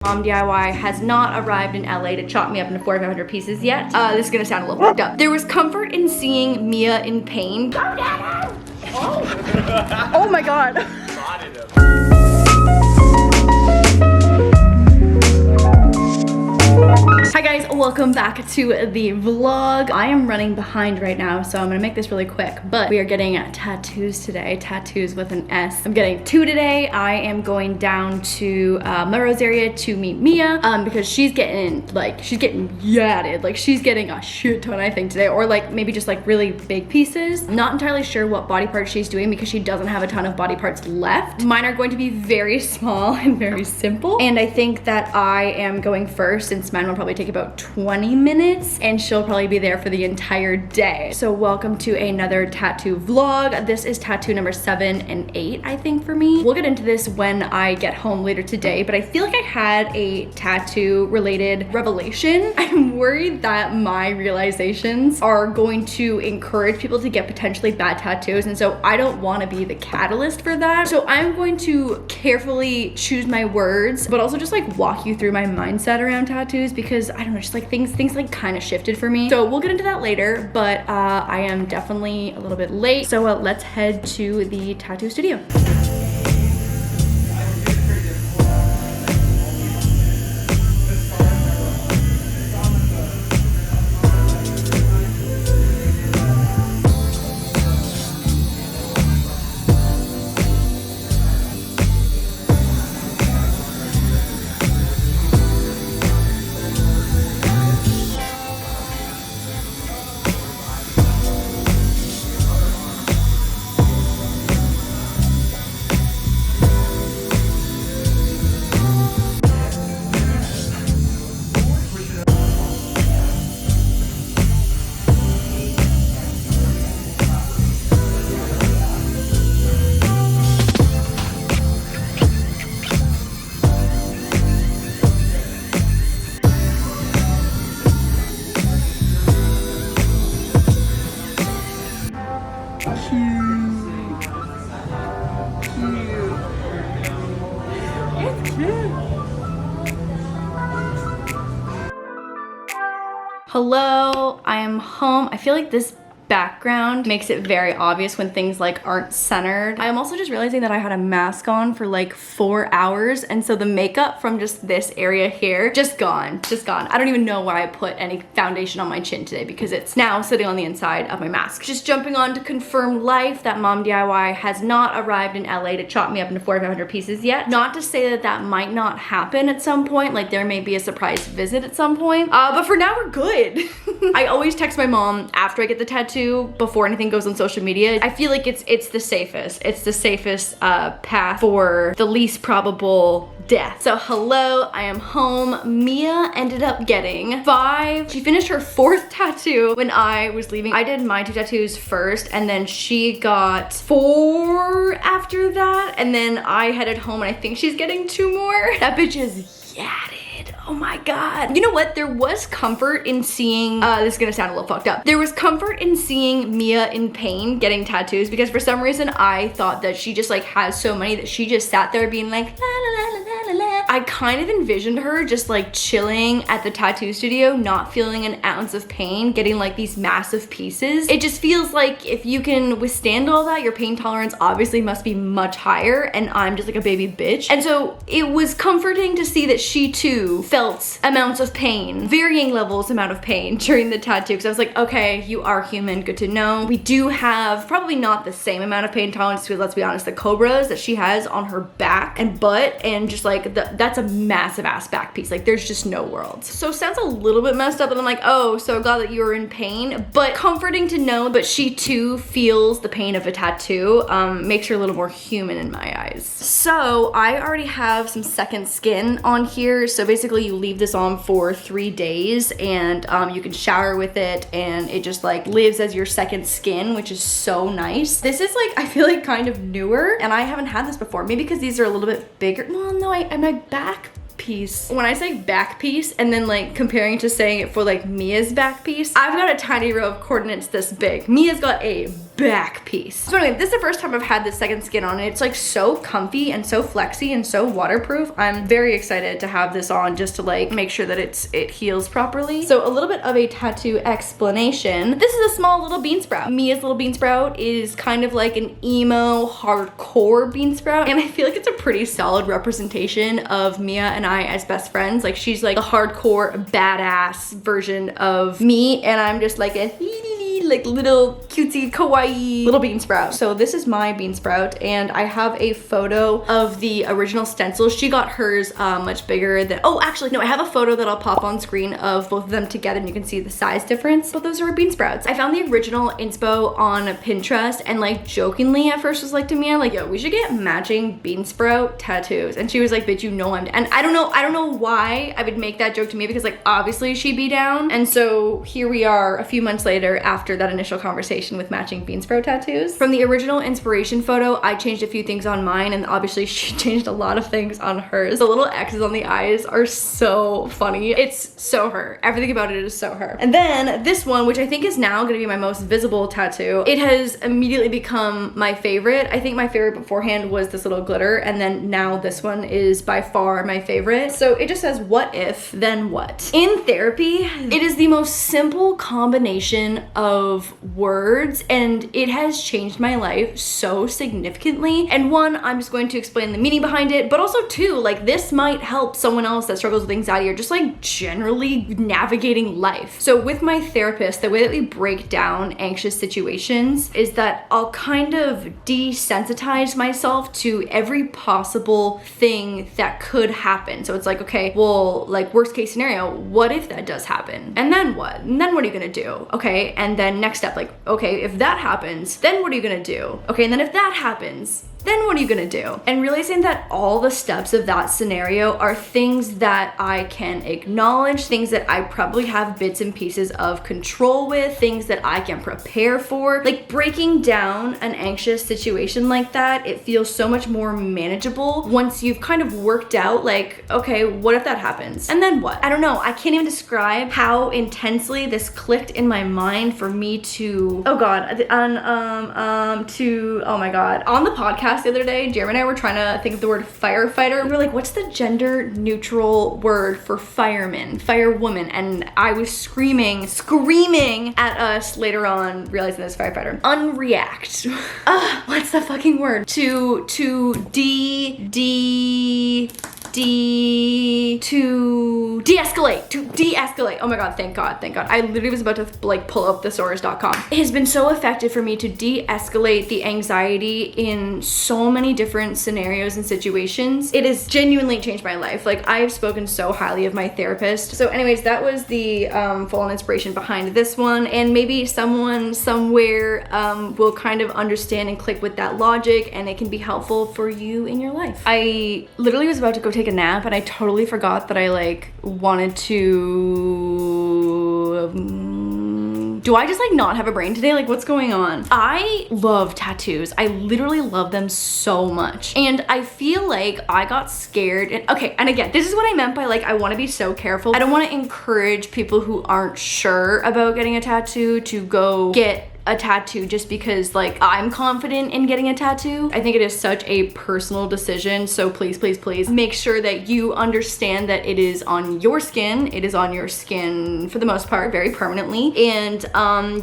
Mom DIY has not arrived in LA to chop me up into 400 pieces yet. This is gonna sound a little fucked up. There was comfort in seeing Mia in pain. Oh my god. Hi guys, welcome back to the vlog. I am running behind right now, so I'm gonna make this really quick, but we are getting tattoos today, tattoos with an S. I'm getting 2 today. I am going down to Melrose area to meet Mia because she's getting yadded. Like she's getting a shit ton, I think, today, or like maybe just like really big pieces. Not entirely sure what body parts she's doing because she doesn't have a ton of body parts left. Mine are going to be very small and very simple, and I think that I am going first since mine will probably take about 20 minutes and she'll probably be there for the entire day. So welcome to another tattoo vlog. This is tattoo number 7 and 8, I think, for me. We'll get into this when I get home later today, but I feel like I had a tattoo related revelation. I'm worried that my realizations are going to encourage people to get potentially bad tattoos, and so I don't want to be the catalyst for that. So I'm going to carefully choose my words, but also just like walk you through my mindset around tattoos, because I don't know, just like things like kind of shifted for me. So we'll get into that later, but I am definitely a little bit late. So let's head to the tattoo studio. Hello, I am home. I feel like this background makes it very obvious when things like aren't centered. I'm also just realizing that I had a mask on for like 4 hours, and so the makeup from just this area here just gone. I don't even know why I put any foundation on my chin today because it's now sitting on the inside of my mask. Just jumping on to confirm life that Mom DIY has not arrived in LA to chop me up into 400 pieces yet. Not to say that that might not happen at some point, like there may be a surprise visit at some point, but for now we're good. I always text my mom after I get the tattoo before anything goes on social media. I feel like it's the safest. It's the safest path for the least probable death. So hello, I am home. Mia ended up getting 5. She finished her 4th tattoo when I was leaving. I did my 2 tattoos first, and then she got 4 after that, and then I headed home, and I think she's getting 2 more. That bitch is yadded. Oh my god. You know what? There was comfort in seeing, this is gonna sound a little fucked up. There was comfort in seeing Mia in pain getting tattoos, because for some reason I thought that she just like has so many that she just sat there being like, la la la la la la. I kind of envisioned her just like chilling at the tattoo studio, not feeling an ounce of pain, getting like these massive pieces. It just feels like if you can withstand all that, your pain tolerance obviously must be much higher, and I'm just like a baby bitch. And so it was comforting to see that she too felt amounts of pain, varying levels amount of pain during the tattoo, because I was like, okay, you are human, good to know. We do have probably not the same amount of pain tolerance to, let's be honest, the cobras that she has on her back and butt, and just like that's a massive ass back piece. Like there's just no world. So it sounds a little bit messed up, and I'm like, oh, so glad that you were in pain, but comforting to know, but she too feels the pain of a tattoo. Makes her a little more human in my eyes. So I already have some second skin on here. So basically you leave this on for 3 days, and you can shower with it, and it just like lives as your second skin, which is so nice. This is like, I feel like kind of newer, and I haven't had this before. Maybe because these are a little bit bigger. Well, no, my back piece. When I say back piece and then like comparing to saying it for like Mia's back piece, I've got a tiny row of coordinates this big. Mia's got a back piece. So anyway, this is the first time I've had this second skin on, and it's like so comfy and so flexy and so waterproof. I'm very excited to have this on just to like make sure that it heals properly. So a little bit of a tattoo explanation. This is a small little bean sprout. Mia's little bean sprout is kind of like an emo hardcore bean sprout, and I feel like it's a pretty solid representation of Mia and I as best friends. Like she's like a hardcore badass version of me, and I'm just like a like little cutesy kawaii little bean sprout. So this is my bean sprout, and I have a photo of the original stencil. She got hers much bigger than, oh actually no, I have a photo that I'll pop on screen of both of them together and you can see the size difference, but those are bean sprouts. I found the original inspo on Pinterest and like jokingly at first was like to Mia like, yo, we should get matching bean sprout tattoos, and she was like, bitch, you know I'm, and I don't know why I would make that joke to Mia because like obviously she'd be down. And so here we are a few months later after that initial conversation with matching bean sprout tattoos. From the original inspiration photo, I changed a few things on mine, and obviously she changed a lot of things on hers. The little X's on the eyes are so funny. It's so her. Everything about it is so her. And then this one, which I think is now gonna be my most visible tattoo, it has immediately become my favorite. I think my favorite beforehand was this little glitter, and then now this one is by far my favorite. So it just says, what if, then what? In therapy, it is the most simple combination of words, and it has changed my life so significantly. And one, I'm just going to explain the meaning behind it, but also two, like this might help someone else that struggles with anxiety or just like generally navigating life. So with my therapist, the way that we break down anxious situations is that I'll kind of desensitize myself to every possible thing that could happen. So it's like, okay, well, like worst case scenario, what if that does happen? And then what? And then what are you gonna do? Okay, and then next step, like, okay, if that happens, then what are you gonna do? Okay, and then if that happens, then what are you gonna do? And realizing that all the steps of that scenario are things that I can acknowledge, things that I probably have bits and pieces of control with, things that I can prepare for. Like breaking down an anxious situation like that, it feels so much more manageable once you've kind of worked out like, okay, what if that happens? And then what? I don't know, I can't even describe how intensely this clicked in my mind for me to, oh God, oh my God. On the podcast the other day, Jeremy and I were trying to think of the word firefighter. We were like, what's the gender neutral word for fireman, firewoman? And I was screaming at us later on, realizing this firefighter. Unreact. What's the fucking word? To de-escalate. Oh my God, thank God. I literally was about to like pull up thesaurus.com. It has been so effective for me to de-escalate the anxiety in so many different scenarios and situations. It has genuinely changed my life. Like I have spoken so highly of my therapist. So anyways, that was the full-on inspiration behind this one, and maybe someone somewhere will kind of understand and click with that logic, and it can be helpful for you in your life. I literally was about to go take a nap, and I totally forgot that I like wanted to do I just like not have a brain today? Like what's going on? I love tattoos. I literally love them so much. And I feel like I got scared. And okay, and again, this is what I meant by like, I want to be so careful. I don't want to encourage people who aren't sure about getting a tattoo to go get a tattoo just because like I'm confident in getting a tattoo. I think it is such a personal decision. So please make sure that you understand that it is on your skin. It is on your skin for the most part, very permanently. And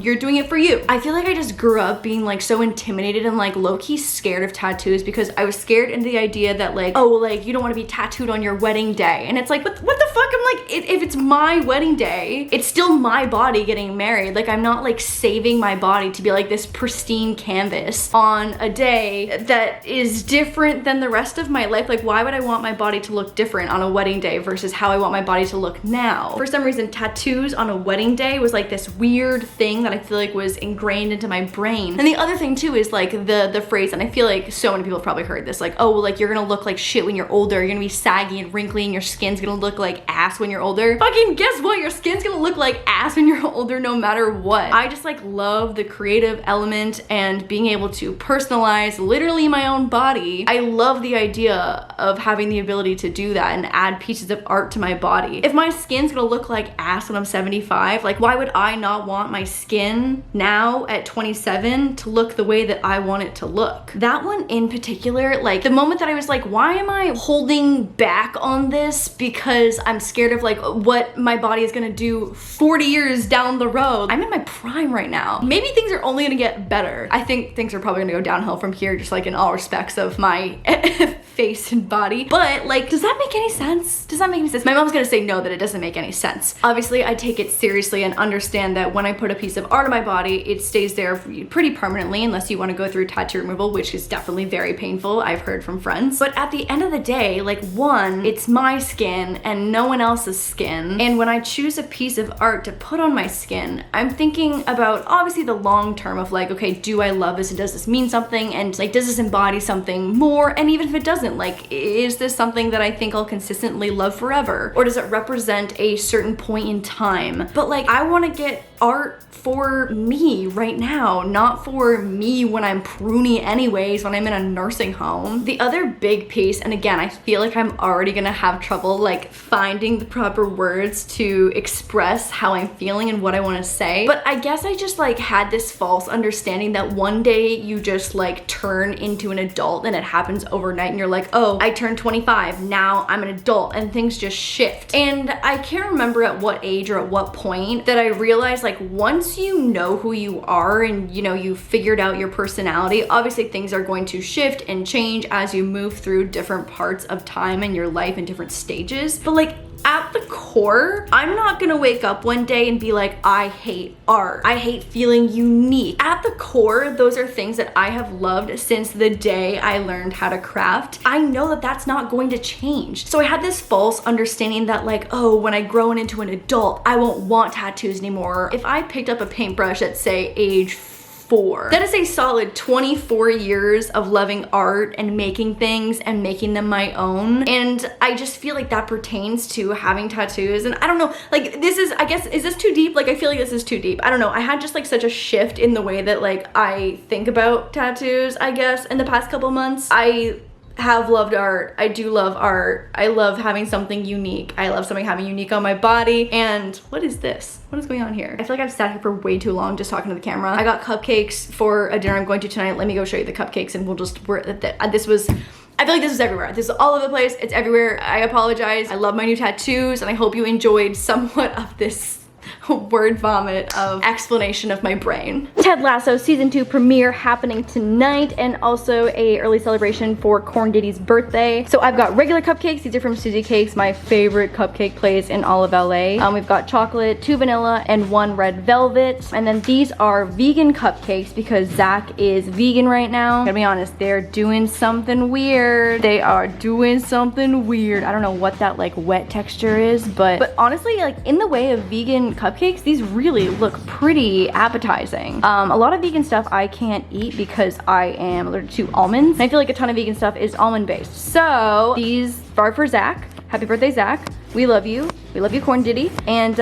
you're doing it for you. I feel like I just grew up being like so intimidated and like low-key scared of tattoos because I was scared into the idea that like, oh, like you don't want to be tattooed on your wedding day. And it's like, what the fuck? I'm like, if it's my wedding day, it's still my body getting married. Like I'm not like saving my body to be like this pristine canvas on a day that is different than the rest of my life. Like why would I want my body to look different on a wedding day versus how I want my body to look now? For some reason, tattoos on a wedding day was like this weird thing that I feel like was ingrained into my brain. And the other thing too is like the phrase, and I feel like so many people have probably heard this, like, oh, well, like you're gonna look like shit when you're older, you're gonna be saggy and wrinkly and your skin's gonna look like ass when you're older. Fucking guess what? Your skin's gonna look like ass when you're older no matter what. I just like love the creative element and being able to personalize literally my own body, I love the idea of having the ability to do that and add pieces of art to my body. If my skin's gonna look like ass when I'm 75, like why would I not want my skin now at 27 to look the way that I want it to look? That one in particular, like the moment that I was like, why am I holding back on this because I'm scared of like what my body is gonna do 40 years down the road. I'm in my prime right now. Maybe things are only gonna get better. I think things are probably gonna go downhill from here, just like in all respects of my face and body. But like, does that make any sense? Does that make any sense? My mom's gonna say no, that it doesn't make any sense. Obviously, I take it seriously and understand that when I put a piece of art on my body, it stays there pretty permanently unless you wanna go through tattoo removal, which is definitely very painful, I've heard from friends. But at the end of the day, like one, it's my skin and no one else's skin. And when I choose a piece of art to put on my skin, I'm thinking about obviously the long term of like, okay, do I love this and does this mean something? And like, does this embody something more? And even if it doesn't, like, is this something that I think I'll consistently love forever? Or does it represent a certain point in time? But like, I wanna get art for me right now, not for me when I'm pruny anyways, when I'm in a nursing home. The other big piece, and again, I feel like I'm already gonna have trouble like finding the proper words to express how I'm feeling and what I wanna say, but I guess I just like had this false understanding that one day you just like turn into an adult and it happens overnight and you're like, oh, I turned 25, now I'm an adult, and things just shift. And I can't remember at what age or at what point that I realized like once you know who you are and you know you figured out your personality, obviously things are going to shift and change as you move through different parts of time in your life and different stages. But like at the core, I'm not gonna wake up one day and be like, I hate art. I hate feeling unique. At the core, those are things that I have loved since the day I learned how to craft. I know that that's not going to change. So I had this false understanding that like, oh, when I grow into an adult, I won't want tattoos anymore. If I picked up a paintbrush at say age 4. That is a solid 24 years of loving art and making things and making them my own. And I just feel like that pertains to having tattoos. And I don't know, like this is, I guess, is this too deep? Like I feel like this is too deep. I don't know. I had just like such a shift in the way that like I think about tattoos, I guess, in the past couple months. I have loved art. I do love art. I love having something unique. I love something having unique on my body. And what is this? What is going on here? I feel like I've sat here for way too long just talking to the camera. I got cupcakes for a dinner I'm going to tonight. Let me go show you the cupcakes and we'll just, this was, I feel like this is everywhere. This is all over the place. It's everywhere. I apologize. I love my new tattoos and I hope you enjoyed somewhat of this word vomit of explanation of my brain. Ted Lasso season 2 premiere happening tonight, and also a early celebration for Corn Diddy's birthday. So I've got regular cupcakes. These are from Susie Cakes, my favorite cupcake place in all of LA. We've got chocolate, 2 vanilla, and 1 red velvet. And then these are vegan cupcakes because Zach is vegan right now. Gotta be honest, they're doing something weird. They are doing something weird. I don't know what that like wet texture is, but honestly, like in the way of vegan cupcakes, these really look pretty appetizing. A lot of vegan stuff I can't eat because I am allergic to almonds. And I feel like a ton of vegan stuff is almond based. So these are for Zach. Happy birthday, Zach. We love you. We love you, Corn Diddy. And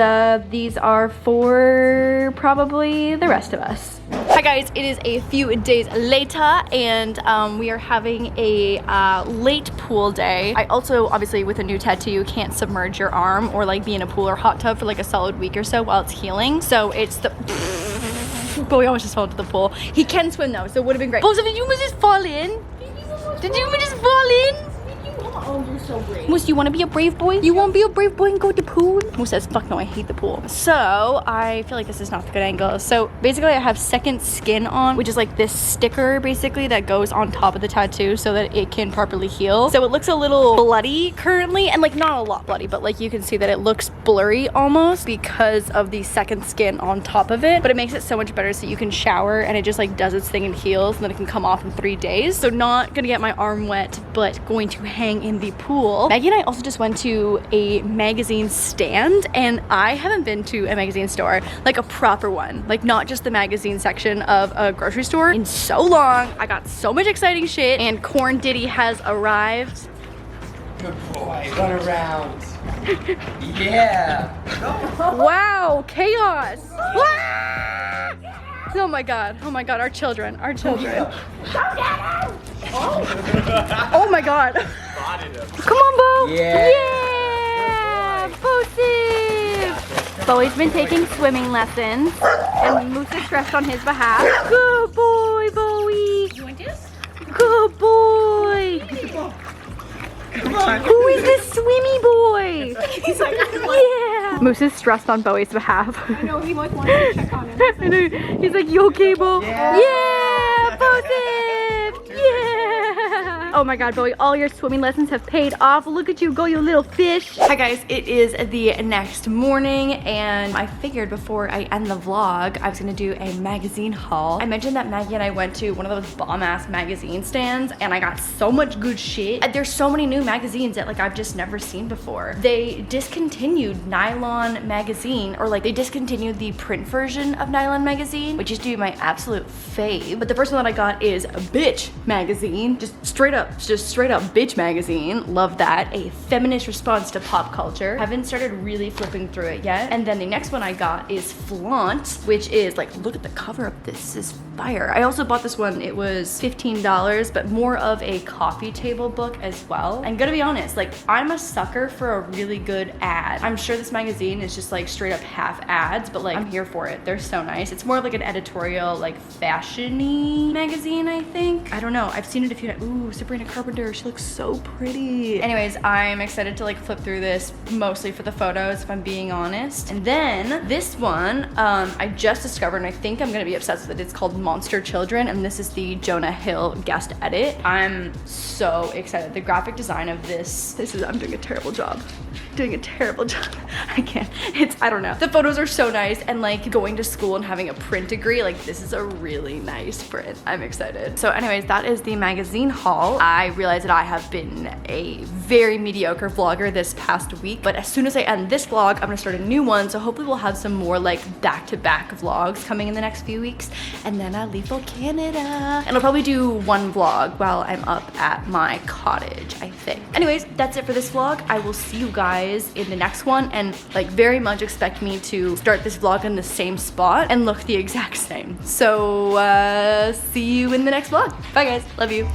these are for probably the rest of us. Hi guys, it is a few days later and we are having a late pool day. I also, obviously with a new tattoo, can't submerge your arm or like be in a pool or hot tub for like a solid week or so while it's healing. So it's the... But we almost just fell into the pool. He can swim though, so it would have been great. Both of you must just fall in. Did you just fall in? Oh, you're so brave. Moose, you want to be a brave boy? You want to be a brave boy and go to the pool? Moose says, fuck no, I hate the pool. So, I feel like this is not the good angle. So, basically I have second skin on, which is like this sticker, basically, that goes on top of the tattoo so that it can properly heal. So, it looks a little bloody currently, and like not a lot bloody, but like you can see that it looks blurry almost because of the second skin on top of it. But it makes it so much better so you can shower and it just like does its thing and heals, and then it can come off in 3 days. So, not gonna get my arm wet, but going to hang in the pool. Maggie and I also just went to a magazine stand, and I haven't been to a magazine store, like a proper one, like not just the magazine section of a grocery store, in so long. I got so much exciting shit, and Corn Diddy has arrived. Good boy, run around. Yeah. Wow, chaos. Oh my god, our children, our children. Oh my god. Come on, Bo. Yeah. Bossy. Bowie's been taking swimming lessons and Moose is stressed on his behalf. Good boy, Bowie. You want this? Good boy. Who is this swimmy boy? He's like, Yeah. Moose is stressed on Bowie's behalf. I know, he wants to check on him. I know. He's like, you okay, Bo? Yeah, Bossy. Yeah. Oh my god, Bowie, all your swimming lessons have paid off. Look at you go, you little fish. Hi guys, it is the next morning and I figured before I end the vlog, I was gonna do a magazine haul. I mentioned that Maggie and I went to one of those bomb-ass magazine stands and I got so much good shit. There's so many new magazines that like I've just never seen before. They discontinued Nylon magazine, or like they discontinued the print version of Nylon magazine, which used to be my absolute fave. But the first one that I got is a Bitch magazine, just straight up Bitch magazine. Love that. A feminist response to pop culture. Haven't started really flipping through it yet. And then the next one I got is Flaunt, which is like, look at the cover of this. This is fire. I also bought this one. It was $15, but more of a coffee table book as well. I'm gonna be honest, like I'm a sucker for a really good ad. I'm sure this magazine is just like straight up half ads, but like I'm here for it. They're so nice. It's more of like an editorial, like fashion-y magazine, I think. I don't know. I've seen it a few times. Ooh, Sabrina Carpenter. She looks so pretty. Anyways, I'm excited to like flip through this mostly for the photos, if I'm being honest. And then this one, I just discovered and I think I'm gonna be obsessed with it. It's called Monster Children and this is the Jonah Hill guest edit. I'm so excited. The graphic design of this is, I'm doing a terrible job. Doing a terrible job. I can't. I don't know. The photos are so nice and like going to school and having a print degree, like this is a really nice print. I'm excited. So anyways, that is the magazine haul. I realize that I have been a very mediocre vlogger this past week, but as soon as I end this vlog, I'm gonna start a new one. So hopefully we'll have some more like back-to-back vlogs coming in the next few weeks. And then I'll leave for Canada. And I'll probably do one vlog while I'm up at my cottage, I think. Anyways, that's it for this vlog. I will see you guys in the next one and like very much expect me to start this vlog in the same spot and look the exact same. So see you in the next vlog. Bye guys, love you.